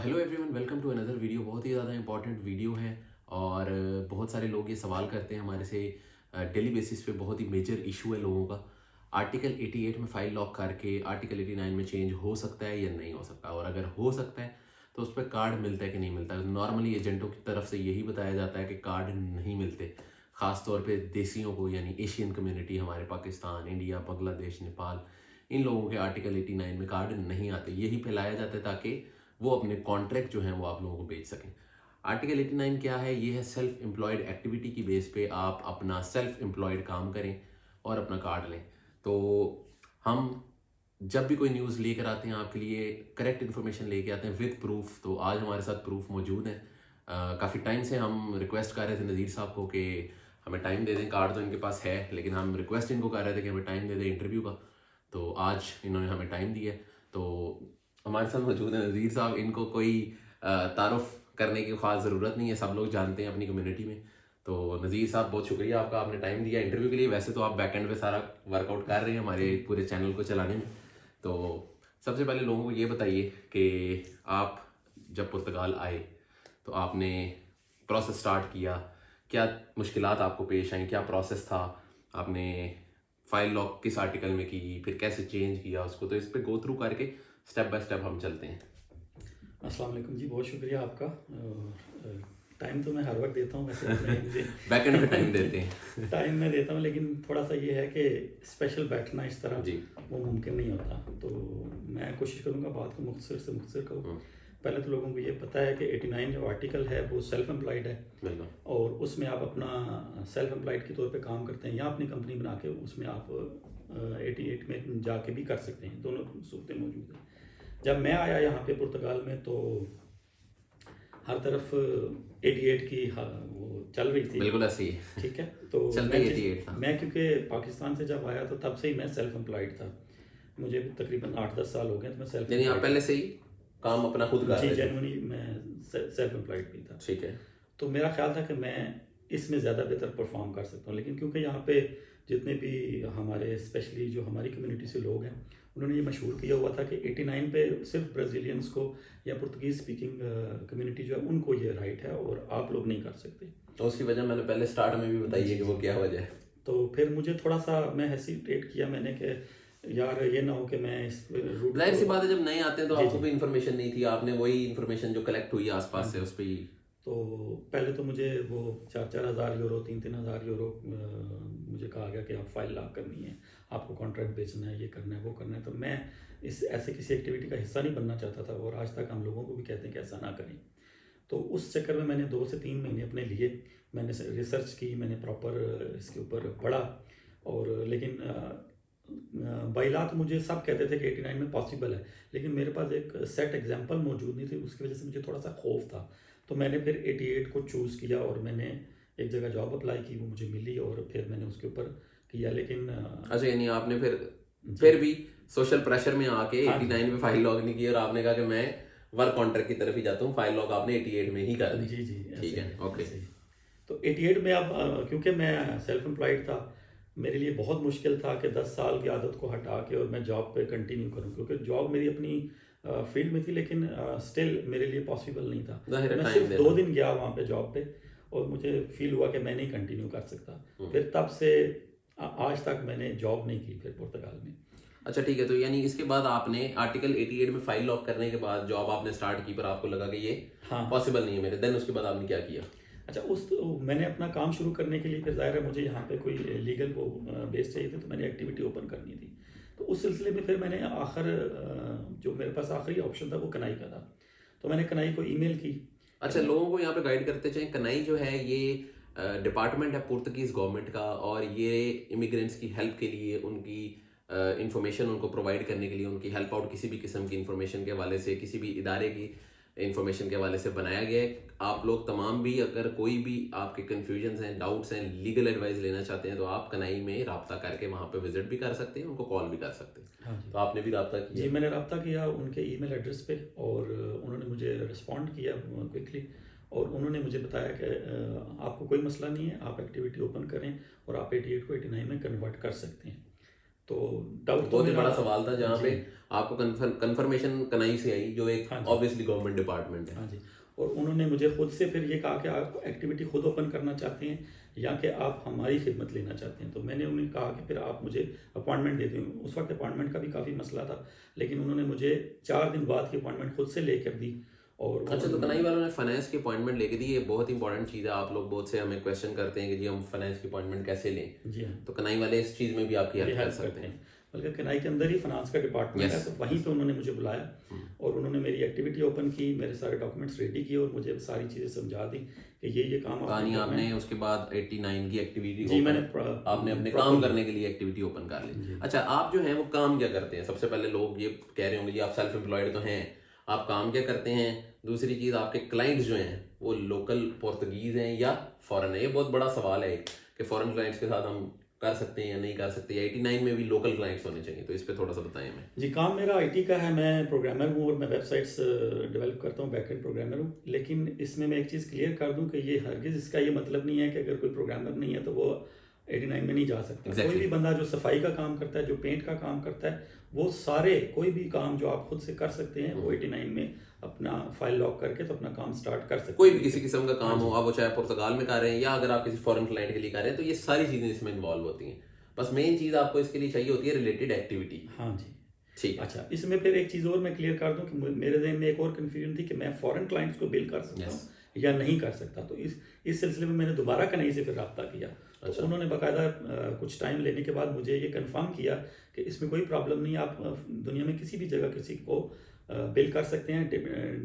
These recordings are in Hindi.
Hello everyone, welcome to another video. बहुत ही ज़्यादा इंपॉर्टेंट वीडियो है और बहुत सारे लोग ये सवाल करते हैं हमारे से डेली बेसिस पे। बहुत ही मेजर इशू है लोगों का। आर्टिकल 88 में फ़ाइल लॉक करके आर्टिकल 89 में चेंज हो सकता है या नहीं हो सकता, और अगर हो सकता है तो उस पर कार्ड मिलता है कि नहीं मिलता। नॉर्मली एजेंटों की तरफ से यही बताया जाता है कि कार्ड नहीं मिलते, ख़ास तौर पे देसियों को, यानी एशियन कम्युनिटी, हमारे पाकिस्तान, इंडिया, बांग्लादेश, नेपाल, इन लोगों के आर्टिकल 89 में कार्ड नहीं आते। यही फैलाया जाता है ताकि वो अपने कॉन्ट्रैक्ट जो हैं वो आप लोगों को बेच सकें। आर्टिकल 89 क्या है? ये है सेल्फ एम्प्लॉयड एक्टिविटी की बेस पे आप अपना सेल्फ एम्प्लॉयड काम करें और अपना कार्ड लें। तो हम जब भी कोई न्यूज़ लेकर आते हैं आपके लिए, करेक्ट इन्फॉर्मेशन लेके आते हैं विद प्रूफ। तो आज हमारे साथ प्रूफ मौजूद है। काफ़ी टाइम से हम रिक्वेस्ट कर रहे थे नज़ीर साहब को कि हमें टाइम दे दें। कार्ड तो इनके पास है, लेकिन हम रिक्वेस्ट इनको कर रहे थे कि हमें टाइम दे दें इंटरव्यू का। तो आज इन्होंने हमें टाइम दिया। तो हमारे साथ मौजूद है नज़ीर साहब। इनको कोई तारुफ करने की ख़ास ज़रूरत नहीं है, सब लोग जानते हैं अपनी कम्युनिटी में। तो नज़ीर साहब, बहुत शुक्रिया आपका, आपने टाइम दिया इंटरव्यू के लिए। वैसे तो आप बैक एंड पे सारा वर्कआउट कर रहे हैं हमारे पूरे चैनल को चलाने में। तो सबसे पहले लोगों को ये बताइए कि आप जब पुर्तगाल आए तो आपने प्रोसेस स्टार्ट किया, क्या मुश्किलात आपको पेश आई, क्या प्रोसेस था, आपने फाइल लॉक किस आर्टिकल में की, फिर कैसे चेंज किया उसको। तो इस पे गो थ्रू करके स्टेप बाय स्टेप हम चलते हैं। अस्सलाम वालेकुम जी, बहुत शुक्रिया आपका। टाइम तो मैं हर वक्त देता हूँ वैसे अपने मुझे बैक एंड पे टाइम देते हैं। टाइम मैं देता हूँ, लेकिन थोड़ा सा ये है कि स्पेशल बैठना इस तरह जी। वो मुमकिन नहीं होता। तो मैं कोशिश करूँगा बात को मुख्तसर से मुख्तसर करूँ। पहले तो लोगों को ये पता है कि 89 जो आर्टिकल है वो सेल्फ एम्प्लॉयड है, बिल्कुल। और उसमें आप अपना सेल्फ एम्प्लॉयड के तौर पे काम करते हैं या अपनी कंपनी बना के उसमें आप 88 में जाके भी कर सकते हैं। दोनों सूरतें मौजूद हैं। जब मैं आया यहाँ पे पुर्तगाल में तो हर तरफ 88 की वो चल रही थी। बिल्कुल ऐसे ही ठीक है, तो चलते ही 88 था। मैं क्योंकि पाकिस्तान से जब आया तो तब से ही मैं सेल्फ एम्प्लॉयड था। मुझे भी तकरीबन 8-10 साल हो गए, तो मैं सेल्फ यानी आप एम्प्लॉयड पहले से ही काम अपना खुद कर जी रहे थे। जेन्युइनली मैं सेल्फ एम्प्लॉयड भी था। ठीक है। तो मेरा ख्याल था कि मैं इसमें ज़्यादा बेहतर परफॉर्म कर सकता हूँ, लेकिन क्योंकि यहाँ पे जितने भी हमारे स्पेशली जो हमारी कम्युनिटी से लोग हैं, उन्होंने ये मशहूर किया हुआ था कि 89 पे सिर्फ ब्राज़ीलियंस को या पुर्तगीज़ स्पीकिंग कम्युनिटी जो है उनको ये राइट है और आप लोग नहीं कर सकते। तो उसकी वजह मैंने पहले स्टार्ट में भी बताई है कि वो क्या वजह है। तो फिर मुझे थोड़ा सा मैं हेसिटेट किया मैंने कि यार ये ना हो कि मैं इस रूट जाहिर सी बात है, जब नए आते हैं तो जी आपको जी भी इन्फॉर्मेशन नहीं थी, आपने वही इन्फॉर्मेशन जो कलेक्ट हुई आसपास से उस पर ही। तो पहले तो मुझे वो 4-4 हज़ार यूरो 3-3 हज़ार यूरो मुझे कहा गया कि आप फाइल लॉक करनी है, आपको कॉन्ट्रैक्ट बेचना है, ये करना है, वो करना है। तो मैं इस ऐसे किसी एक्टिविटी का हिस्सा नहीं बनना चाहता था, और आज तक हम लोगों को भी कहते हैं कि ऐसा ना करें। तो उस चक्कर में मैंने 2 से 3 महीने अपने लिए मैंने रिसर्च की, मैंने प्रॉपर इसके ऊपर पढ़ा। और लेकिन बाइलात मुझे सब कहते थे कि 89 में पॉसिबल है, लेकिन मेरे पास एक सेट एग्जांपल मौजूद नहीं थी। उसकी वजह से मुझे थोड़ा सा खौफ था। तो मैंने फिर 88 को चूज़ किया और मैंने एक जगह जॉब अप्लाई की, वो मुझे मिली और फिर मैंने उसके ऊपर किया। लेकिन अच्छा, यानी आपने फिर जी भी सोशल प्रेशर में आके हाँ 89 में फाइल लॉग नहीं की और आपने कहा कि मैं वर्क कॉन्ट्रैक्ट की तरफ ही जाता हूँ। फाइल लॉग आपने 88 में ही कर दी। जी जी ठीक ऐसे है, ही ओके। ऐसे ही। तो 88 में अब क्योंकि मैं सेल्फ एम्प्लॉयड था, मेरे लिए बहुत मुश्किल था कि 10 साल की आदत को हटा के और मैं जॉब पे कंटिन्यू करूं, क्योंकि जॉब मेरी अपनी फील्ड में थी, लेकिन स्टिल मेरे लिए पॉसिबल नहीं था। जाहिर है, मैं टाइम सिर्फ देना। 2 दिन गया वहाँ पे जॉब पे, और मुझे फील हुआ कि मैं नहीं कंटिन्यू कर सकता। हम्म। फिर तब से आज तक मैंने जॉब नहीं की फिर पुर्तगाल में। अच्छा, ठीक है। तो यानी इसके बाद आपने आर्टिकल 88 में फाइल लॉक करने के बाद जॉब आपने स्टार्ट की, पर आपको लगा कि ये हाँ पॉसिबल नहीं है मेरे। देन उसके बाद आपने क्या किया? अच्छा, मैंने अपना काम शुरू करने के लिए फिर ज़ाहिर है मुझे यहाँ पे कोई लीगल वो बेस चाहिए थे, तो मैंने एक्टिविटी ओपन करनी थी। तो उस सिलसिले में फिर मैंने जो मेरे पास आखिरी ऑप्शन था वो कनाई का था। तो मैंने कनाई को ईमेल की। अच्छा, लोगों को यहाँ पे गाइड करते चलें। कनाई जो है ये डिपार्टमेंट है पुर्तगीज गवर्नमेंट का, और ये इमिग्रेंट्स की हेल्प के लिए, उनकी इंफॉर्मेशन उनको प्रोवाइड करने के लिए, उनकी हेल्प आउट किसी भी किस्म की इंफॉर्मेशन के हवाले से, किसी भी इदारे की इंफॉर्मेशन के हवाले से बनाया गया है। आप लोग तमाम भी, अगर कोई भी आपके कन्फ्यूजन्स हैं, डाउट्स हैं, लीगल एडवाइस लेना चाहते हैं, तो आप कनाई में रब्ता करके वहाँ पे विजिट भी कर सकते हैं, उनको कॉल भी कर सकते हैं। हाँ जी तो आपने भी रब्ता जी, किया? मैंने रब्ता किया उनके ईमेल एड्रेस पे, और उन्होंने मुझे रिस्पॉन्ड किया क्विकली। और उन्होंने मुझे बताया कि आपको कोई मसला नहीं है, आप एक्टिविटी ओपन करें और आप 88 को 89 में कन्वर्ट कर सकते हैं। तो डाउट तो बहुत ही मेरा बड़ा सवाल था जहाँ जी पे आपको कंफर्मेशन कनाई से आई, जो एक हाँ जी ऑब्वियसली गवर्नमेंट डिपार्टमेंट है। हाँ जी। और उन्होंने मुझे खुद से फिर ये कहा कि आप एक्टिविटी खुद ओपन करना चाहते हैं या कि आप हमारी खिदमत लेना चाहते हैं। तो मैंने उन्हें कहा कि फिर आप मुझे अपॉइंटमेंट दे दें। उस वक्त अपॉइंटमेंट का भी काफ़ी मसला था, लेकिन उन्होंने मुझे 4 दिन बाद की अपॉइंटमेंट खुद से लेकर दी। और अच्छा, तो कनाई वालों ने फाइनेंस की अपॉइंटमेंट लेके दी, ये बहुत इंपॉर्टेंट चीज़ है। आप लोग बहुत से हमें क्वेश्चन करते हैं कि जी हम फाइनेंस की अपॉइंटमेंट कैसे लें, जी हाँ, तो कनाई वाले इस चीज़ में भी आपकी ये हेल्प कर हेल्प सकते करते हैं। हैं। बल्कि किनाई के अंदर ही फाइनेंस का डिपार्टमेंट है, यस, तो वहीं पे उन्होंने मुझे बुलाया और उन्होंने मेरी एक्टिविटी ओपन की, मेरे सारे डॉक्यूमेंट्स रेडी किए और मुझे सारी चीज़ें समझा दी कि ये काम आपने कहानी करना आपने है। उसके बाद 89 की एक्टिविटी जी मैंने ओपन, आपने अपने काम प्रॉपर्ली करने के लिए एक्टिविटी ओपन कर ली। जी अच्छा, आप जो हैं वो काम क्या करते हैं? सबसे पहले लोग ये कह रहे होंगे जी आप सेल्फ एम्प्लॉयड तो हैं, आप काम क्या करते हैं? दूसरी चीज़, आपके क्लाइंट्स जो हैं वो लोकल पोर्तुगीज़ हैं या फॉरेन है? ये बहुत बड़ा सवाल है एक, कि फॉरेन क्लाइंट्स के साथ हम कर सकते हैं या नहीं कर सकते, या 89 में भी लोकल क्लाइंट्स होने चाहिए, तो इस पे थोड़ा सा बताएं हमें। जी। काम मेरा आईटी का है, मैं प्रोग्रामर हूँ और मैं वेबसाइट्स डेवलप करता हूँ, बैकएंड प्रोग्रामर हूँ। लेकिन इसमें मैं एक चीज़ क्लियर कर दूँ कि ये हरगिज़ इसका ये मतलब नहीं है कि अगर कोई प्रोग्रामर नहीं है तो वो 89 में नहीं जा सकता। कोई एग्जैक्टली। भी बंदा जो सफाई का काम करता है, जो पेंट का काम करता है, वो सारे कोई भी काम जो आप खुद से कर सकते हैं वो 89 में अपना फाइल लॉक करके तो अपना काम स्टार्ट कर सकते कोई हैं। भी किसी किस्म का हाँ काम जी हो, आप वो चाहे पुर्तगाल में कर रहे हैं या अगर आप किसी फॉरेन क्लाइंट के लिए कर रहे हैं, तो ये सारी चीज़ें इसमें इन्वॉल्व होती हैं। बस मेन चीज़ आपको इसके लिए चाहिए होती है रिलेटेड एक्टिविटी। हाँ जी। ठीक है। अच्छा, इसमें फिर एक चीज़ और मैं क्लियर कर दूं कि मेरे जहन में एक और कन्फ्यूजन थी कि मैं फॉरेन क्लाइंट्स को बिल कर सकता यस। हूँ या नहीं कर सकता। तो इस सिलसिले में मैंने दोबारा कनाई से फिर रब्ता किया। तो अच्छा। उन्होंने बाकायदा कुछ टाइम लेने के बाद मुझे ये कंफर्म किया कि इसमें कोई प्रॉब्लम नहीं है, आप दुनिया में किसी भी जगह किसी को बिल कर सकते हैं,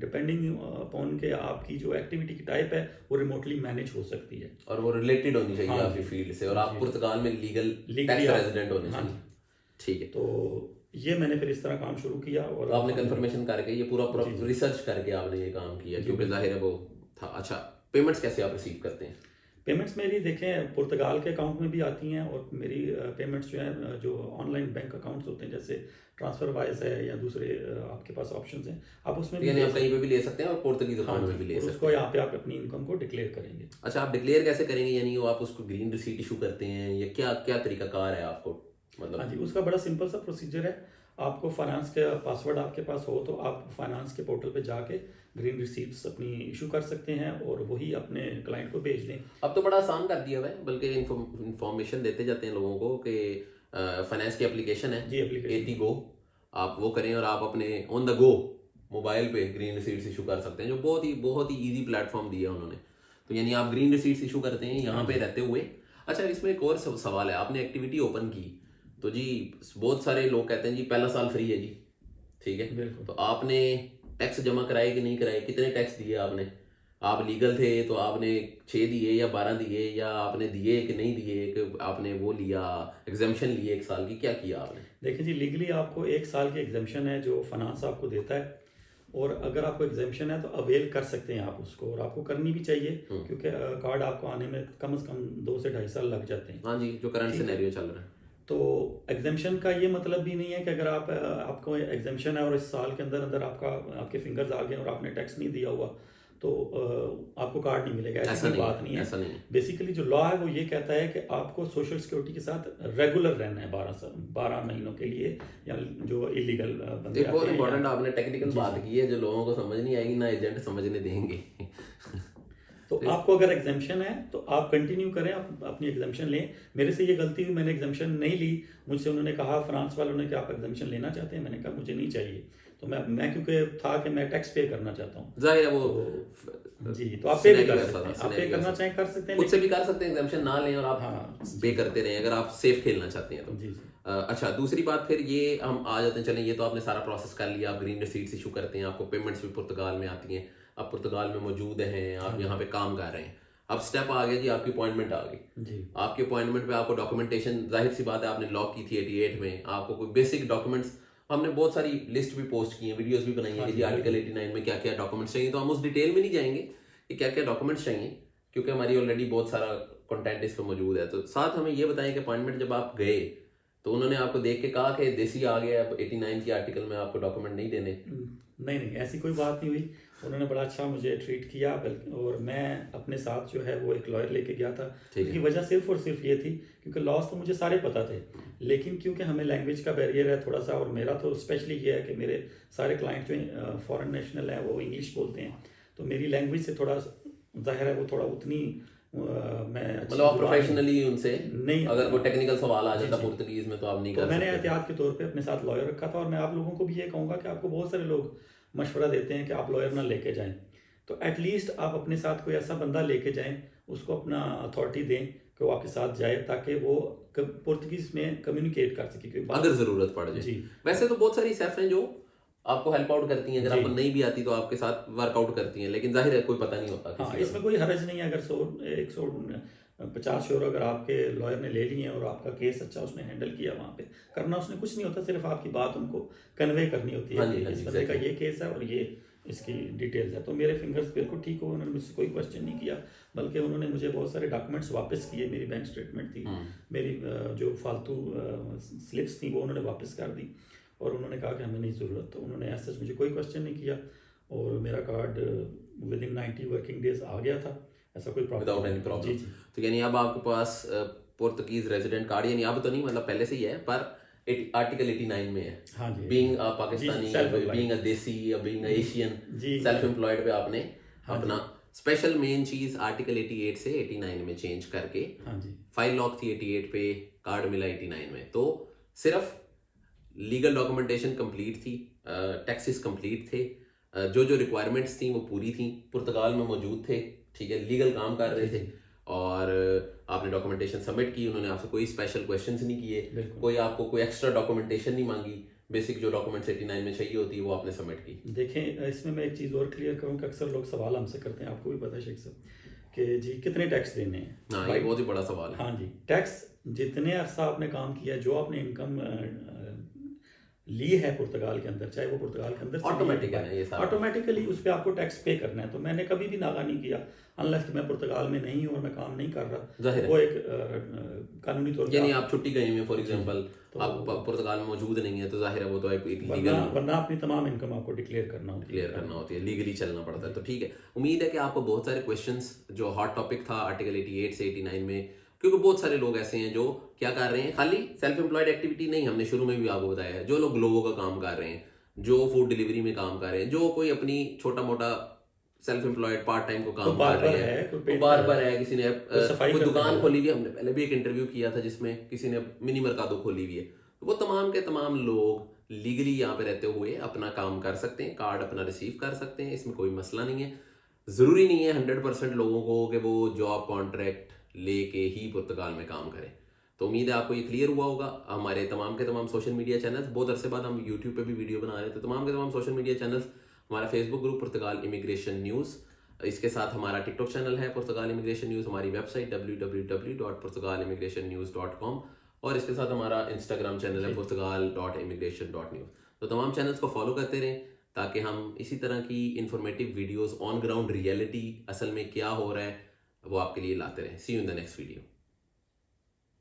डिपेंडिंग अपॉन के आपकी जो एक्टिविटी की टाइप है वो रिमोटली मैनेज हो सकती है और वो रिलेटेड होनी चाहिए हाँ आपकी जी फील्ड से, और आप जी पुर्तगाल में लीगल लीगली टैक्स आप रेजिडेंट होने हाँ चाहिए। जी। ठीक है। तो ये मैंने फिर इस तरह काम शुरू किया और तो आपने कंफर्मेशन करके ये पूरा जी जी रिसर्च करके आपने ये काम किया, जी क्योंकि जाहिर है वो था। अच्छा, पेमेंट्स कैसे आप रिसीव करते हैं? पेमेंट्स मेरी देखें पुर्तगाल के अकाउंट में भी आती हैं और मेरी पेमेंट्स जो हैं जो ऑनलाइन बैंक अकाउंट्स होते हैं जैसे ट्रांसफर वाइज है या दूसरे आपके पास ऑप्शंस हैं, आप उसमें भी यानी ले आप कहीं पे भी ले सकते हैं और पोर्तुगीज हाँ अकाउंट जी, में भी ले और सकते उसको हैं। यहाँ पे आप अपनी इनकम को डिक्लेयर करेंगे। अच्छा, आप डिक्लेयर कैसे करेंगे? यानी वो आप उसको ग्रीन रिसीट इशू करते हैं या क्या क्या तरीकाकार है आपको, हाँ मतलब? जी, उसका बड़ा सिंपल सा प्रोसीजर है। आपको फाइनेंस का पासवर्ड आपके पास हो तो आप फाइनेंस के पोर्टल पे जाके ग्रीन रिसीप्ट्स अपनी इशू कर सकते हैं और वही अपने क्लाइंट को भेज दें। अब तो बड़ा आसान कर दिया हुआ है, बल्कि इंफॉर्मेशन देते जाते हैं लोगों को कि फाइनेंस की एप्लीकेशन है जी एप्लीकेशन एटी गो, आप वो करें और आप अपने ऑन द गो मोबाइल पे ग्रीन रिसीट्स इशू कर सकते हैं, जो बहुत ही इजी प्लेटफॉर्म दिया है उन्होंने। तो यानी आप ग्रीन रिसीट्स इशू करते हैं यहाँ पे रहते हुए। अच्छा, इसमें एक और सवाल है, आपने एक्टिविटी ओपन की तो जी बहुत सारे लोग कहते हैं जी पहला साल फ्री है जी, ठीक है, बिल्कुल तो आपने टैक्स जमा कराए कि नहीं कराए? कितने टैक्स दिए आपने? आप लीगल थे तो आपने 6 दिए या 12 दिए, या आपने दिए कि नहीं दिए, कि आपने वो लिया एग्जाम्पशन लिए 1 साल की, क्या किया आपने? देखिए जी, लीगली आपको 1 साल की एग्जाम्पशन है जो फाइनेंस आपको देता है, और अगर आपको एग्जाम्पशन है तो अवेल कर सकते हैं आप उसको, और आपको करनी भी चाहिए क्योंकि कार्ड आपको आने में कम से कम 2 से 2.5 साल लग जाते हैं। हाँ जी, जो करंट सिनेरियो चल रहा है। तो एग्जाम्पशन का ये मतलब भी नहीं है कि अगर आप आपको एग्जाम्पशन है और इस साल के अंदर अंदर आपके फिंगर्स आ गए और आपने टैक्स नहीं दिया हुआ तो आपको कार्ड नहीं मिलेगा, ऐसी कोई बात नहीं है। ऐसा नहीं है। बेसिकली जो लॉ है वो ये कहता है कि आपको सोशल सिक्योरिटी के साथ रेगुलर रहना है 12 महीनों के लिए, या जो इलीगल बंदे एक बहुत आते हैं इंपॉर्टेंट या- आपने टेक्निकल बात की है जो लोगों को समझ नहीं आएगी, ना एजेंट समझने देंगे। तो आपको अगर एग्जाम्पशन है तो आप कंटिन्यू करें, आप अपनी एग्जाम्पशन लें। मेरे से ये गलती हुई, मैंने एग्जाम्पशन नहीं ली। मुझसे उन्होंने कहा, फ्रांस वालों ने, कि आप एग्जाम्पशन लेना चाहते हैं? मैंने कहा मुझे नहीं चाहिए। तो मैं क्योंकि था कि मैं टैक्स पे करना चाहता हूँ, जाहिर है वो जी, तो आप पे भी कर scenario सकते ऐसा हैं, था, आप पे scenario करना ऐसा चाहें कर सकते हैं, खुद से भी कर सकते हैं, एग्जाम्पन ना लें और आप हाँ पे करते रहें अगर आप सेफ खेलना चाहते हैं तो। जी जी अच्छा, दूसरी बात फिर ये हम आ जाते हैं, चलें ये तो आपने सारा प्रोसेस कर लिया, आप ग्रीन रिसीट्स इशू करते हैं, आपको पेमेंट्स भी पुर्तगाल में आती हैं, आप पुर्तगाल में मौजूद हैं, आप यहाँ पे काम कर रहे हैं। अब स्टेप आ गया जी, आपकी अपॉइंटमेंट आ गई जी आपकी अपॉइंटमेंट पे आपको डॉक्यूमेंटेशन, जाहिर सी बात है आपने लॉक की थी 88 में, आपको कोई बेसिक डॉक्यूमेंट्स, हमने बहुत सारी लिस्ट भी पोस्ट की है, वीडियोस भी बनाई है कि जी आर्टिकल 89 में क्या क्या डॉक्यूमेंट्स चाहिए, तो हम उस डिटेल में नहीं जाएंगे कि क्या क्या डॉक्यूमेंट्स चाहिए क्योंकि हमारी ऑलरेडी बहुत सारा कंटेंट इस पर मौजूद है। तो साथ हमें ये बताएं कि अपॉइंटमेंट जब आप गए तो उन्होंने आपको देख के कहा कि देसी आ गया, अब 89 की आर्टिकल में आपको डॉक्यूमेंट नहीं देने? नहीं नहीं, ऐसी कोई बात नहीं हुई। उन्होंने बड़ा अच्छा मुझे ट्रीट किया, और मैं अपने साथ जो है वो एक लॉयर लेके गया था। उसकी वजह सिर्फ और सिर्फ ये थी क्योंकि लॉस तो मुझे सारे पता थे, लेकिन क्योंकि हमें लैंग्वेज का बैरियर है थोड़ा सा, और मेरा तो स्पेशली ये है कि मेरे सारे क्लाइंट जो फॉरेन नेशनल हैं वो इंग्लिश बोलते हैं, तो मेरी लैंग्वेज से थोड़ा जाहिर है वो थोड़ा उतनी मैं मतलब आप प्रोफेशनली उनसे नहीं, अगर कोई टेक्निकल सवाल आ जाता पुर्तगीज में तो आप नहीं कर सकते। मैंने एहतियात के तौर पे अपने साथ लॉयर रखा था, और मैं आप लोगों को भी ये कहूँगा कि आपको बहुत सारे लोग मशवरा देते हैं कि आप लॉयर ना लेके जाएं, तो एटलीस्ट आप अपने साथ कोई ऐसा बंदा लेके जाएं, उसको अपना अथॉरिटी दें कि वो आपके साथ जाए, ताकि वो पुर्तगीज में कम्युनिकेट कर सके अगर ज़रूरत पड़ जाए। वैसे तो बहुत सारी सेफ हैं जो आपको हेल्प आउट करती हैं, अगर आपको नहीं भी आती तो आपके साथ वर्कआउट करती हैं, लेकिन जाहिर है कोई पता नहीं होता। हाँ, इसमें कोई हर्ज नहीं है, अगर 150 यूरो अगर आपके लॉयर ने ले लिए और आपका केस अच्छा उसने हैंडल किया, वहाँ पे करना उसने कुछ नहीं होता, सिर्फ आपकी बात उनको कन्वे करनी होती है कि इस बंदे का ये केस है और ये इसकी डिटेल्स है। तो मेरे फिंगर्स बिल्कुल ठीक हो, उन्होंने मुझसे कोई क्वेश्चन नहीं किया, बल्कि उन्होंने मुझे बहुत सारे डॉक्यूमेंट्स वापस किए, मेरी बैंक स्टेटमेंट थी, मेरी जो फालतू स्लिप्स थी वो उन्होंने वापस कर दी, और उन्होंने कहा कि हमें नहीं ज़रूरत, तो उन्होंने ऐसा मुझे कोई क्वेश्चन नहीं किया, और मेरा card within 90 working days आ गया था, ऐसा कोई विदाउट एनी प्रॉब्लम। तो यानी अब आपके पास पुर्तगीज रेजिडेंट कार्ड, यानी अब तो नहीं, मतलब पहले से ही है, पर आर्टिकल 89 में है। हाँ जी, being a Pakistani, being a desi या being a Asian self employed पे आपने अपना स्पेशल मेन चीज आर्टिकल 88 से 89 में चेंज करके, फाइल लॉक थी 88 पे, कार्ड मिला 89 में, तो सिर्फ लीगल डॉक्यूमेंटेशन कंप्लीट थी, टैक्सेस कंप्लीट थे, जो जो रिक्वायरमेंट्स थी वो पूरी थी, पुर्तगाल में मौजूद थे, ठीक है, लीगल काम कर रहे थे, और आपने डॉक्यूमेंटेशन सबमिट की, उन्होंने आपसे कोई स्पेशल क्वेश्चंस नहीं किए, कोई आपको कोई एक्स्ट्रा डॉक्यूमेंटेशन नहीं मांगी, बेसिक जो डॉक्यूमेंट्स 89 में चाहिए होती है वो आपने सबमिट की। देखें, इसमें मैं एक चीज़ और क्लियर करूँ कि अक्सर लोग सवाल हमसे करते हैं, आपको भी पता है शेख साहब, कि जी कितने टैक्स देने हैं। हाँ, ये बहुत ही बड़ा सवाल है। हाँ जी, टैक्स जितने अरसा आपने काम किया, जो आपने इनकम ली है पुर्तगाल के अंदर, चाहे वो पुर्तगाल के अंदर ऑटोमेटिकली उस पर आपको टैक्स पे करना है। तो मैंने कभी भी नागा नहीं किया, अनलेस कि मैं पुर्तगाल में नहीं हूँ और मैं काम नहीं कर रहा, वो एक कानूनी तौर पर, यानी आप छुट्टी गए हैं फॉर एग्जांपल, आप पुर्तगाल में मौजूद नहीं है, तो जाहिर है वो तो एक लीगल, वरना अपनी तमाम इनकम आपको डिक्लेयर करना होती है, लीगली चलना पड़ता है। तो ठीक है, उम्मीद है कि आपको बहुत सारे क्वेश्चंस, जो हॉट टॉपिक था आर्टिकल 88 से 89 में, क्योंकि बहुत सारे लोग ऐसे हैं जो क्या कर रहे हैं, खाली सेल्फ एम्प्लॉयड एक्टिविटी नहीं, हमने शुरू में भी आपको बताया है, जो लोग ग्लोबो का काम कर रहे हैं, जो फूड डिलीवरी में काम कर रहे हैं, जो कोई अपनी छोटा मोटा सेल्फ एम्प्लॉयड पार्ट टाइम को काम कर रहे हैं, कोई बार्बर है, किसी ने कोई दुकान खोली हुई है, हमने पहले भी एक इंटरव्यू किया था जिसमें किसी ने मिनी मरकादो खोली हुई है, तो वो तमाम के तमाम लोग लीगली यहाँ पे रहते हुए अपना काम कर सकते हैं, कार्ड अपना रिसीव कर सकते हैं, इसमें कोई मसला नहीं है। ज़रूरी नहीं है 100% लोगों को कि वो जॉब कॉन्ट्रैक्ट लेके ही पुर्तगाल में काम करें। तो उम्मीद है आपको ये क्लियर हुआ होगा। हमारे तमाम के तमाम सोशल मीडिया चैनल्स, बहुत अरसे बाद हम यूट्यूब पे भी वीडियो बना रहे थे, तमाम के तमाम सोशल मीडिया चैनल्स, हमारा फेसबुक ग्रुप पुर्तगाल इमिग्रेशन न्यूज़, इसके साथ हमारा टिकटॉक चैनल है पुर्तगाल इमिग्रेशन न्यूज़, हमारी वेबसाइट www.portugalimigration.news.com, और इसके साथ हमारा इंस्टाग्राम चैनल है portugal.immigration.news। तो तमाम चैनल्स को फॉलो करते रहें ताकि हम इसी तरह की informative videos, on ground reality असल में क्या हो रहा है, वो आपके लिए लाते रहें। See you in the next video.